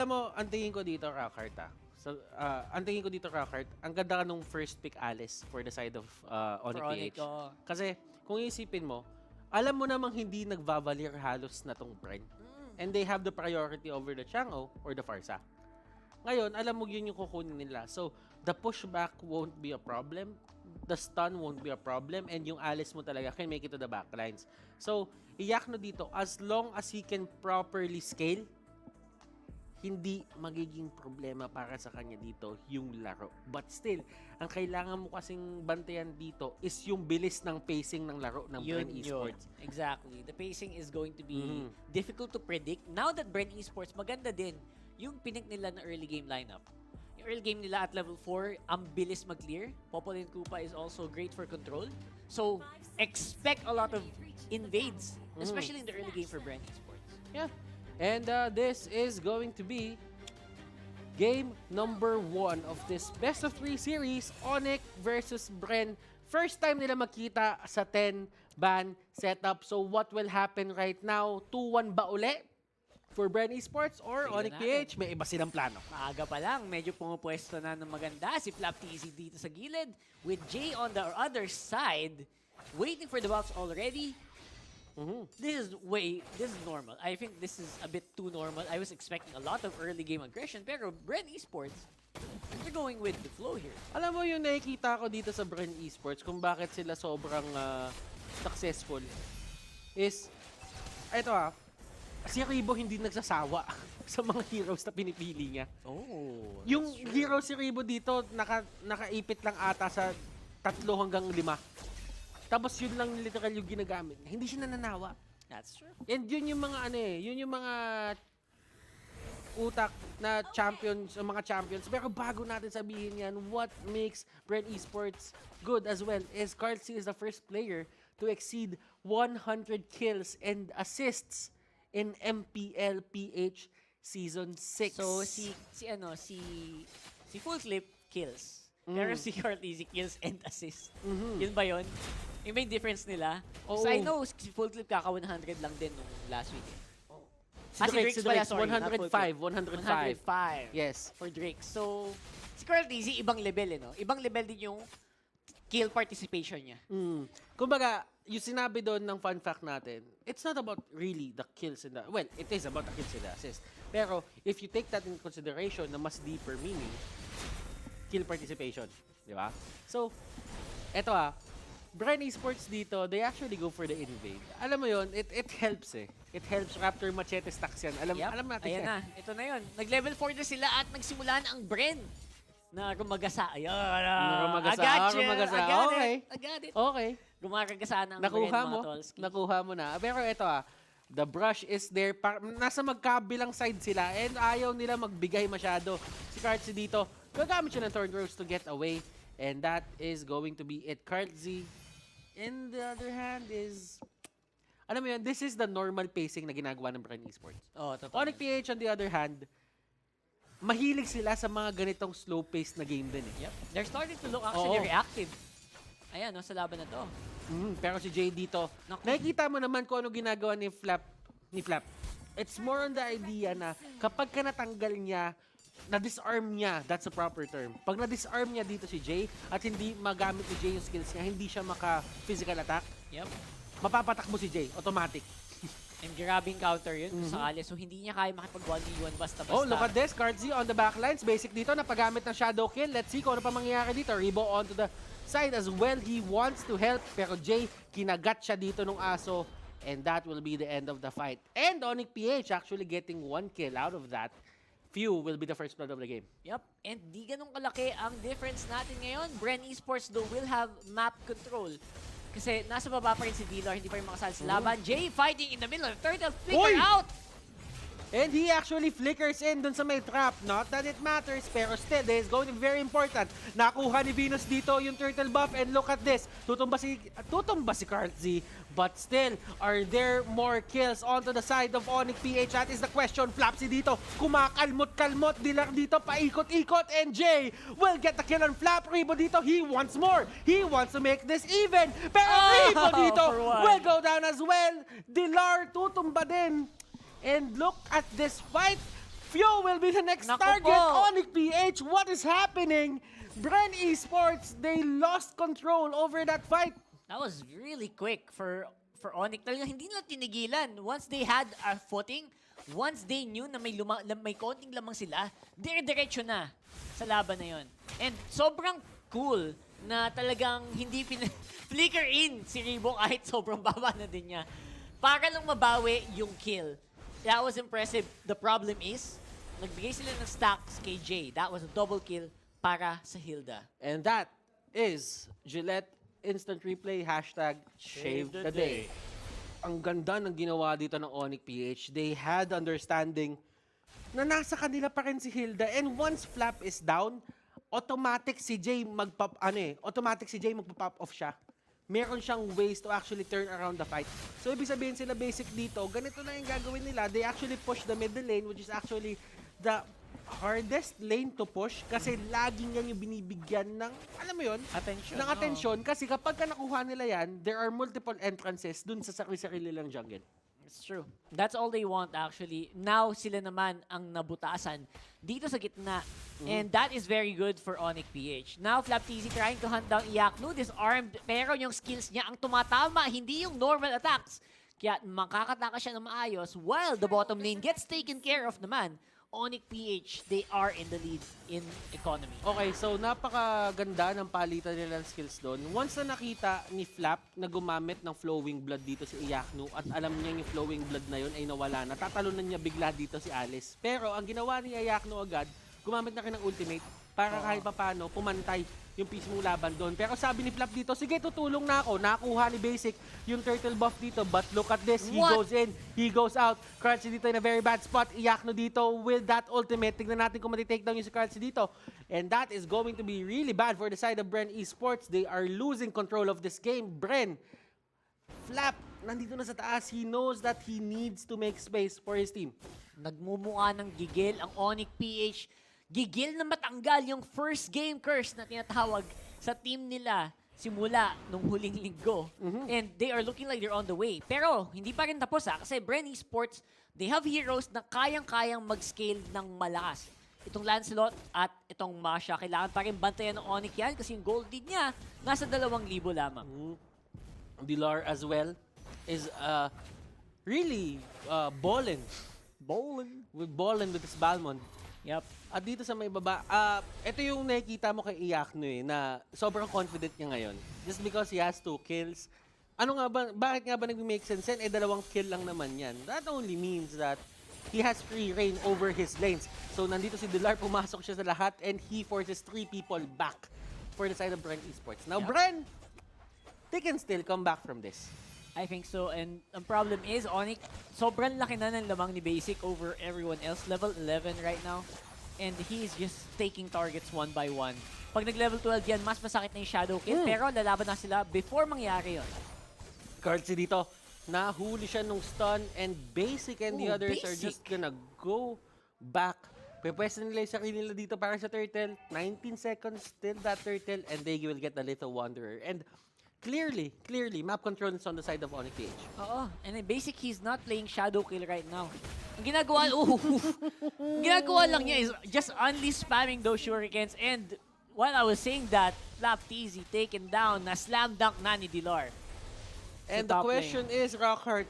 Alam mo, ang tingin ko dito, Rockart, ang tingin ko dito, Rockart, ang ganda ka nung first pick Alice for the side of ONIC PH. Kasi, kung isipin mo, alam mo namang hindi nagvavalir halos na tong BREN. And they have the priority over the Chang'o or the Farsa. Ngayon, alam mo yun yung kukunin nila. So, the pushback won't be a problem. The stun won't be a problem. And yung Alice mo talaga can make it to the backlines. So, iyak na dito, as long as he can properly scale, hindi magiging problema para sa kanya dito yung laro. But still, ang kailangan mo kasing bantayan dito is yung bilis ng pacing ng laro ng BREN Esports. Exactly. The pacing is going to be difficult to predict. Now that BREN Esports, maganda din yung pinik nila na early game lineup. Yung early game nila at level 4, ang bilis mag-clear. Popol and Koopa is also great for control. So, expect a lot of invades, especially in the early game for BREN Esports. Yeah. And this is going to be game number 1 of this best of 3 series, ONIC versus BREN. First time nila makita sa 10-ban setup. So what will happen right now? 2-1 ba uli for BREN Esports or ONIC PH? May iba silang plano. Maaga pa lang, medyo pumupwesto na ng maganda si Flap TZ dito sa gilid with Jay on the other side, waiting for the box already. This is normal. I think this is a bit too normal. I was expecting a lot of early game aggression, pero BREN Esports, they're going with the flow here. Alam mo yung nakikita ko dito sa BREN Esports kung bakit sila sobrang successful is, ito si Ribo hindi nagsasawa sa mga heroes na pinipili niya. Oh, yung hero si Ribo dito, nakaipit lang ata sa 3 hanggang 5. Tapos yun lang literal yung ginagamit. Hindi siya nananawa. That's true. And yun yung mga yun yung mga utak na champions, mga champions. Pero bago natin sabihin yan, what makes BREN Esports good as well is Carlsy is the first player to exceed 100 kills and assists in MPL PH Season 6. So si Full Clip kills. Pero si Carlsy kills and assists. Yun ba yun? Yung main difference nila. So I know si Full Clip kaka 100 lang din nung last week. Si Drake pala, sorry. 105. Yes. For Drake. So, si Carlsy ibang level no? Ibang level din yung kill participation niya. Kumbaga, yung sinabi doon ng fun fact natin, it's not about really the kills and the... Well, it is about the kills and the assists. Pero, if you take that into consideration na mas deeper meaning, kill participation. Di ba? So, eto BREN Esports dito, they actually go for the invade. Alam mo yun, it helps It helps Raptor Machete stacks yan. Alam natin ayan na, ito na yun. Nag-level 4 na sila at nagsimula na ang BREN na rumagasa. Ayun. Rumagasa. Okay. I got it. Okay. Rumagasa na ang Nakuha BREN, mo. mga Tolski. Nakuha mo na. Pero ito the brush is there. Nasa magkabilang side sila and ayaw nila magbigay masyado. Si Carlsy dito, gagamit siya ng Thorn Rose to get away. And that is going to be it. Carlsy, in the other hand, is... Alam mo yun, this is the normal pacing na ginagawa ng BREN Esports. Oh, totoo. ONIC PH, on the other hand, mahilig sila sa mga ganitong slow-paced na game din Yep. They're starting to look actually reactive. Ayan, sa laban na to. Pero si Jay dito, nakikita mo naman kung ano ginagawa ni Flap. It's more on the idea na kapag ka natanggal niya, na-disarm niya, that's a proper term. Pag na-disarm niya dito si Jay at hindi magamit ni Jay yung skills niya, hindi siya maka-physical attack, mapapatakbo si Jay, automatic. And grabbing counter yun sa Ali. So hindi niya kaya makipag-1v1 basta-basta. Oh, look at this. Carlsy on the backlines. Basic dito, napagamit ng shadow kill. Let's see kung ano pa mangyayari dito. Ribo onto the side as well. He wants to help. Pero Jay, kinagat siya dito nung aso. And that will be the end of the fight. And ONIC PH actually getting 1 kill out of that. Few will be the first blood of the game. Yep. And di ganun kalaki ang difference natin ngayon. BREN Esports though will have map control. Kasi nasa baba pa rin si Dealer, hindi pa rin makasal sa laban. Jay fighting in the middle of the turtle, flicker out! And he actually flickers in dun sa may trap. Not that it matters, pero still, this is going to be very important. Nakuha ni Venus dito yung turtle buff, and look at this. Tutumba si Carlsy, but still, are there more kills onto the side of ONIC PH? That is the question. Flapsy dito, kumakalmot-kalmot. Dilar dito, paikot-ikot, and Jay will get the kill on Flap. Ribo dito, he wants more. He wants to make this even. Pero Ribo dito will go down as well. Dilar, tutumba din. And look at this fight. Fio will be the next Naku target. po. ONIC PH, what is happening? BREN Esports, they lost control over that fight. That was really quick for ONIC. Talagang hindi nila tinigilan. Once they had a footing, once they knew na may konting lamang sila, dire-diretso na sa laban na yon. And sobrang cool na talagang hindi flicker in si Rebo kahit sobrang baba na din niya. Para lang mabawi yung kill. That was impressive. The problem is, nagbigay sila ng stacks kay Jay. That was a double kill para sa Hilda. And that is Gillette Instant Replay, #Shave the Day. Ang ganda ng ginawa dito ng ONIC PH. They had understanding na nasa kanila pa rin si Hilda. And once Flap is down, automatic si Jay magpop off siya. Meron siyang ways to actually turn around the fight. So, ibig sabihin sila basic dito, ganito na yung gagawin nila. They actually push the middle lane, which is actually the hardest lane to push kasi laging yan yung binibigyan ng, alam mo yun? Attention. Ng attention. Kasi kapag ka nakuha nila yan, there are multiple entrances dun sa sarili-sarili lang jungle. It's true. That's all they want actually. Now sila naman ang nabutasan dito sa gitna. And that is very good for ONIC PH. Now FlapTZ trying to hunt down Iyaknu, disarmed, pero yung skills niya ang tumatama, hindi yung normal attacks. Kaya makakataka siya ng maayos while the bottom lane gets taken care of naman. ONIC PH, they are in the lead in economy. Okay, so napakaganda ng palitan nila ng skills doon. Once na nakita ni Flap na gumamit ng flowing blood dito si Iyaknu at alam niya yung flowing blood na yun ay nawala na, tatalunan niya bigla dito si Alice. Pero ang ginawa ni Iyaknu agad, gumamit na rin ng ultimate para kahit papano pumantay yung mismong laban doon. Pero sabi ni Flap dito, sige, tutulong na ako. Nakuha ni Basic yung turtle buff dito. But look at this. He goes in. He goes out. Kartsi dito in a very bad spot. Iyaknu dito with that ultimate. Tignan natin kung matitake down yung si Kartsi dito. And that is going to be really bad for the side of BREN Esports. They are losing control of this game. BREN, Flap, nandito na sa taas. He knows that he needs to make space for his team. Nagmumukha ng gigil ang ONIC PH. Gigil na matanggal yung first game curse na tinatawag sa team nila simula nung huling linggo. And they are looking like they're on the way. Pero hindi pa rin tapos kasi BREN Esports, they have heroes na kayang-kayang mag-scale ng malakas. Itong Lancelot at itong Masha, kailangan pa rin bantayan ng ONIC yan kasi yung gold lead niya nasa 2,000 lamang. Dilar as well is really ballin' with his Balmond. Yep. At dito sa may baba, ito yung nakikita mo kay Iyaknu na sobrang confident niya ngayon. Just because he has 2 kills. Ano nga ba, bakit nga ba nag-make sense yan? 2 kill lang naman yan. That only means that he has free reign over his lanes. So nandito si Dilar, pumasok siya sa lahat and he forces 3 people back for the side of BREN Esports. Now BREN, they can still come back from this. I think so. And ang problem is, ONIC, sobrang laki na ng lamang ni Basic over everyone else. Level 11 right now. And he is just taking targets one by one. Pag nag-level 12 yan, mas masakit na yung shadow kill. Pero lalaban na sila before mangyari yun. Kartsi dito, nahuli siya nung stun and Basic and the others are just gonna go back. Pwepwesto nila yung sarili nila dito para sa turtle. 19 seconds still that turtle and they will get the little wanderer. And clearly, map control is on the side of ONIC PH. Oo. And then Basic, he's not playing shadow kill right now. Ang ginagawa, ang ginagawa lang niya is just only spamming those shurikens. And while I was saying that, FlapTZ taken down, na slam dunk na ni Dilar. And the question is, Rockhart,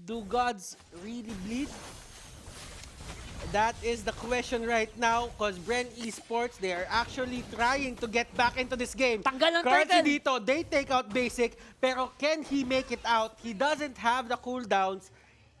do gods really bleed? That is the question right now because BREN Esports, they are actually trying to get back into this game. Tanggal ang Kartsi turtle. dito, they take out Basic, pero can he make it out? He doesn't have the cooldowns.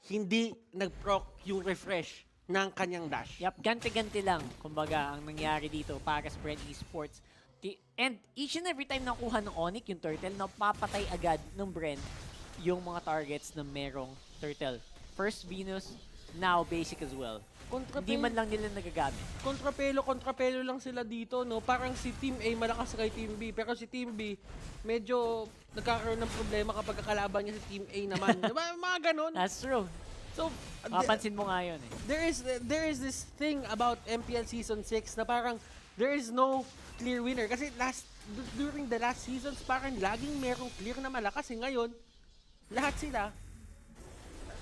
Hindi nag-proc yung refresh ng kanyang dash. Yep, ganti-ganti lang, kumbaga, ang nangyari dito para sa BREN Esports. And each and every time nakuha ng ONIC yung turtle, napapatay agad ng BREN yung mga targets na merong turtle. First Venus, now Basic as well. Hindi man lang nila nagagamit. Kontrapelo lang sila dito, no? Parang si Team A malakas kay Team B, pero si Team B medyo nagkakaroon ng problema kapag kakalaban niya si Team A naman. Diba? Mga ganun. That's true. So, Mapansin mo nga yun eh. there is this thing about MPL Season 6 na parang there is no clear winner. Kasi during the last seasons, parang laging merong clear na malakas. Ngayon, lahat sila,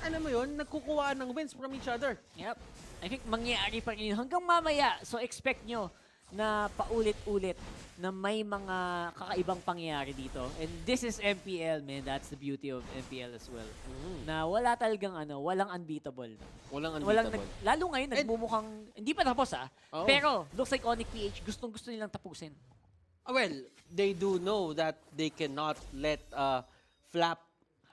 ano mo yun, nagkukuha ng wins from each other. Yep. I think mangyayari pa rin yun hanggang mamaya. So expect nyo na paulit-ulit na may mga kakaibang pangyayari dito. And this is MPL, man. That's the beauty of MPL as well. Na wala talagang walang unbeatable. Walang unbeatable. Lalo ngayon, nagmumukhang, hindi pa tapos Oo. pero looks like ONIC PH, gustong-gusto nilang tapusin. Well, they do know that they cannot let Flap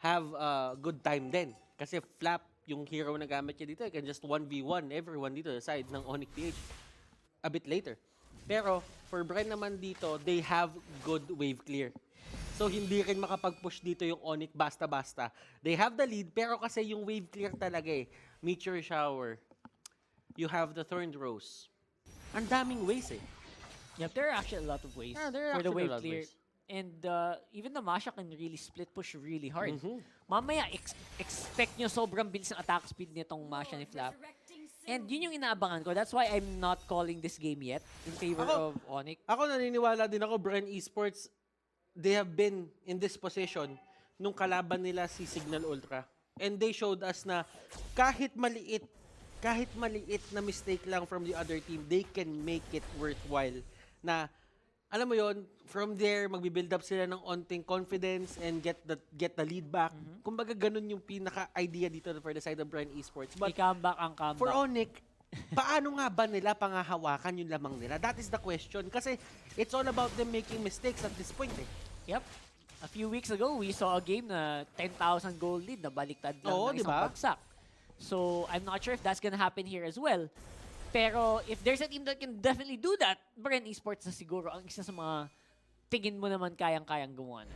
have a good time din. Kasi Flap, yung hero na gamit niya dito, can just 1v1 everyone dito sa side ng ONIC PH a bit later. Pero for BREN naman dito, they have good wave clear. So hindi rin makapag-push dito yung ONIC basta-basta. They have the lead, pero kasi yung wave clear talaga Meteor Shower. You have the Thorned Rose. Ang daming ways Yep, there are actually a lot of ways for the wave clear. And even the Masha can really split push really hard. Mamaya, expect nyo sobrang bilis ng attack speed nitong Masha ni Flap. And yun yung inaabangan ko. That's why I'm not calling this game yet in favor of ONIC. Ako naniniwala din ako, BREN Esports, they have been in this position nung kalaban nila si Signal Ultra. And they showed us na kahit maliit na mistake lang from the other team, they can make it worthwhile. Na, alam mo yon, from there, magbi-build up sila ng onting confidence and get the lead back. Kumbaga, ganun yung pinaka-idea dito for the side of BREN Esports. But I-comeback ang comeback. for ONIC, paano nga ba nila pangahawakan yung lamang nila? That is the question. Kasi it's all about them making mistakes at this point Yep. A few weeks ago, we saw a game na 10,000 goal lead na baliktad lang ng isang bagsak. So, I'm not sure if that's gonna happen here as well. Pero if there's a team that can definitely do that, BREN Esports na siguro ang isa sa mga tingin mo naman kayang-kayang gumawa na.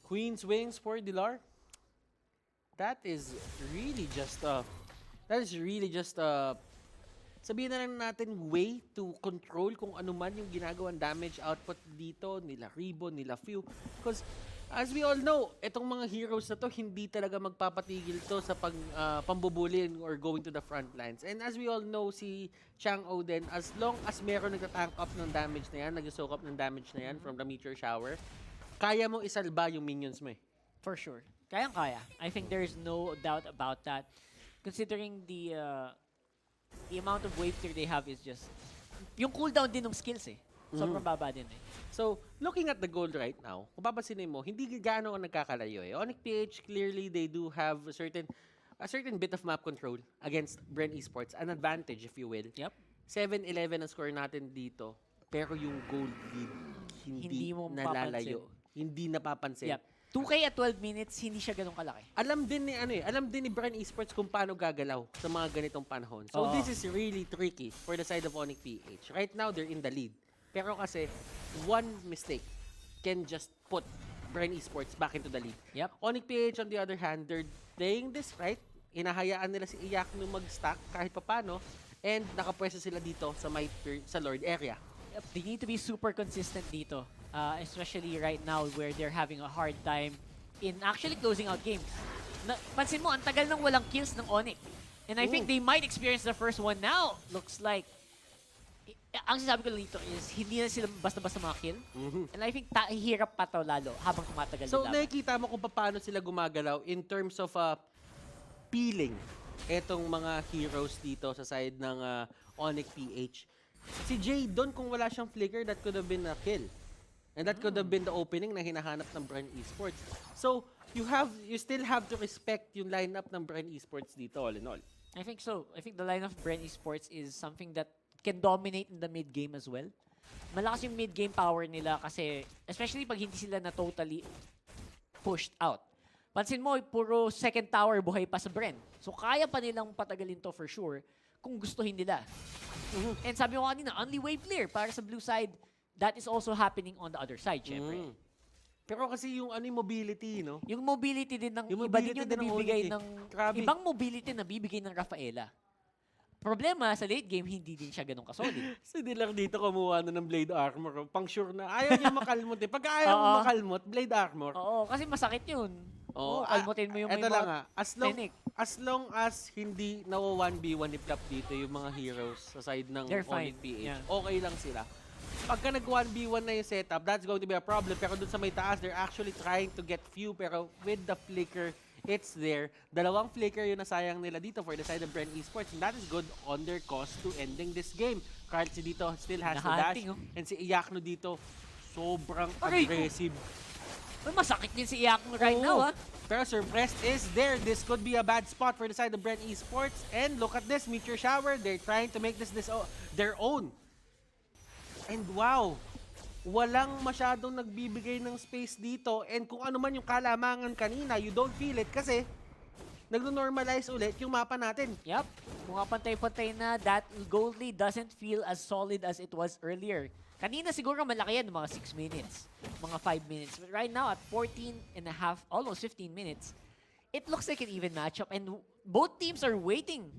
Queen's Wings for Dilar. That is really just sabihin na lang natin way to control kung ano man yung ginagawang damage output dito nila Ribbon, nila Few. Because as we all know, itong mga heroes na to, hindi talaga magpapatigil to sa pambubulin or going to the front lines. And as we all know, si Chang Oden, as long as meron nagtatank up ng damage na yan, nag-soak up ng damage na yan from the Meteor Shower, kaya mong isalba yung minions mo For sure. Kayang-kaya. I think there's no doubt about that. Considering the amount of wave clear they have is just... Yung cooldown din ng skills Sobrang baba din So, looking at the gold right now, kung papansinin mo, hindi gaano ang nagkakalayo ONIC PH, clearly, they do have a certain bit of map control against BREN Esports. An advantage, if you will. Yep. 7-11 ang score natin dito, pero yung gold lead, hindi mo nalalayo. Hindi napapansin. Yep. 2K at 12 minutes, hindi siya ganun kalaki. Alam din ni BREN Esports kung paano gagalaw sa mga ganitong panahon. So, this is really tricky for the side of ONIC PH. Right now, they're in the lead. Pero kasi, one mistake can just put BREN Esports back into the lead. Yep. ONIC PH, on the other hand, they're playing this right. Inahayaan nila si Iyak nung mag-stack kahit papano. And nakapwesto sila dito sa Lord area. Yep. They need to be super consistent dito. Especially right now where they're having a hard time in actually closing out games. Pansin mo, ang tagal nang walang kills ng ONIC. And I think they might experience the first one now. Looks like ang sinasabi ko dito is hindi na sila basta-basta makakill. And I think hirap pa to lalo habang tumatagal So, nila. nakikita mo kung paano sila gumagalaw in terms of peeling etong mga heroes dito sa side ng ONIC PH. Si Jadon, kung wala siyang flicker, that could have been a kill. And that could have been the opening na hinahanap ng BREN Esports. So, you still have to respect yung lineup ng BREN Esports dito, all in all. I think so. I think the line of BREN Esports is something that can dominate in the mid-game as well. Malakas yung mid-game power nila kasi, especially pag hindi sila na totally pushed out. Pansin mo, puro second tower buhay pa sa BREN. So, kaya pa nilang patagalin to for sure kung gustuhin nila. And sabi mo kanina, only wave clear para sa blue side. That is also happening on the other side, syempre. Pero kasi yung mobility, no? Yung mobility din ng Yung iba din mobility yung din ng nabibigay ONIC, ng grabe. ibang mobility na bibigay ng Rafaela. Problema, sa late game, hindi din siya ganun kasolid. So, di lang dito kumuha na ng blade armor. Pang sure na. Ayaw niya makalmot Pagka ayaw mo makalmot, blade armor. Oo, kasi masakit yun. Oo, kalmutin mo yung may eto lang Fennec. as long as hindi nawa 1v1 ni Flap dito yung mga heroes sa side ng They're fine. ONIC PH, Yeah. okay lang sila. Pagka nag 1v1 na yung setup, that's going to be a problem. Pero dun sa may taas, they're actually trying to get few. Pero with the flicker it's there. Dalawang flicker yung nasayang nila dito for the side of BREN Esports, and that is good on their cost to ending this game. Carlsi dito still has the dash, and si Iyakno dito sobrang aggressive. May masakit din si Iyakno right now, ha? Pero Surpressed is there. This could be a bad spot for the side of BREN Esports. And look at this, Meteor Shower. They're trying to make this their own. And wow, walang masyadong nagbibigay ng space dito. And kung ano man yung kalamangan kanina, you don't feel it kasi nagno-normalize ulit yung mapa natin. Yup. Mga pantay-pantay na, that gold lead doesn't feel as solid as it was earlier. Kanina siguro malaki yan, mga 6 minutes, mga 5 minutes. But right now, at 14 and a half, almost 15 minutes, it looks like an even matchup. And both teams are waiting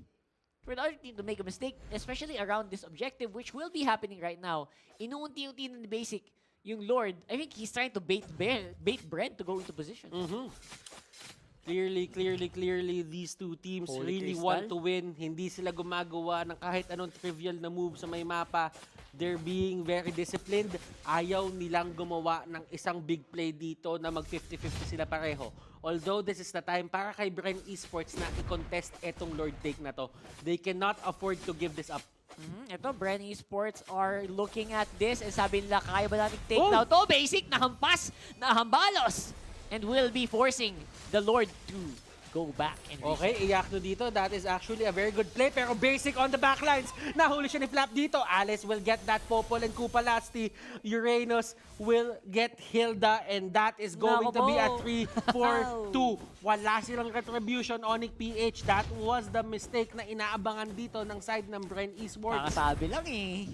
for the other team to make a mistake, especially around this objective, which will be happening right now. Inuunti-unti na basic yung Lord. I think he's trying to bait BREN to go into position. Clearly, these two teams really want to win. Hindi sila gumagawa ng kahit anong trivial na move sa may mapa. They're being very disciplined. Ayaw nilang gumawa ng isang big play dito na mag 50-50 sila pareho. Although this is the time para kay BREN Esports na i-contest etong Lord take na to. They cannot afford to give this up. Ito, BREN Esports are looking at this and sabi nila, kaya ba natin take now to? Basic, nahampas, nahambalos, and will be forcing the Lord to go back and okay, Iyakno dito. That is actually a very good play. Pero Basic on the backlines. Nahuli siya ni Flap dito. Alice will get that Popol and Kupalasti. Uranus will get Hilda. And that is going to be a 3-4-2. Wala silang retribution. ONIC PH. That was the mistake na inaabangan dito ng side ng BREN Esports. Nakasabi lang eh.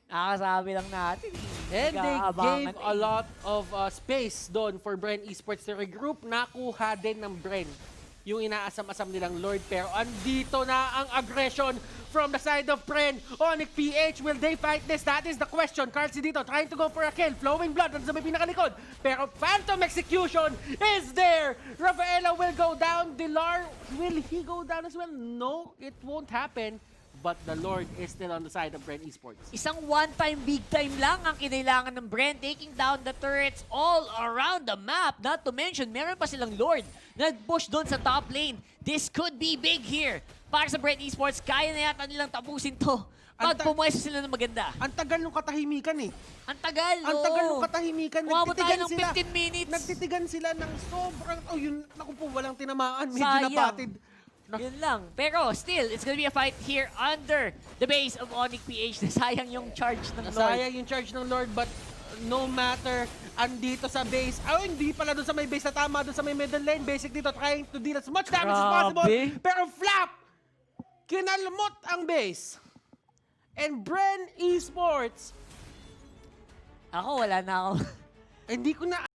Nakasabi lang natin. And they gave a lot of space doon for BREN Esports to regroup. Nakuha din ng BREN yung inaasam-asam nilang Lord. Pero andito na ang aggression from the side of BREN. ONIC PH, will they fight this? That is the question. Carlsi dito trying to go for a kill. Flowing blood sa may pinakalikod. Pero Phantom Execution is there. Rafaela will go down. Dilar, will he go down as well? No, it won't happen. But the Lord is still on the side of BREN Esports. Isang one-time, big-time lang ang kinailangan ng BREN, taking down the turrets all around the map. Not to mention, meron pa silang Lord. Nag-push doon sa top lane. This could be big here. Para sa BREN Esports, kaya na yata nilang tapusin to. Pag-pumwesto sila ng maganda. Ang tagal ng katahimikan eh. Ang tagal, Ang tagal ng katahimikan. Umabot tayo ng 15 minutes. Nagtitigan sila ng sobrang, yun, naku po, walang tinamaan. Medyo napatid. Yun lang. Pero still, it's gonna be a fight here under the base of ONIC PH. Nasayang yung charge ng Lord. Nasayang yung charge ng Lord, but no matter, andito sa base. Hindi pala doon sa may base na tama, doon sa may middle lane. Basic dito, trying to deal as much damage as possible. Pero Flap, kinalmot ang base. And BREN Esports, ako, wala na ako. hindi ko na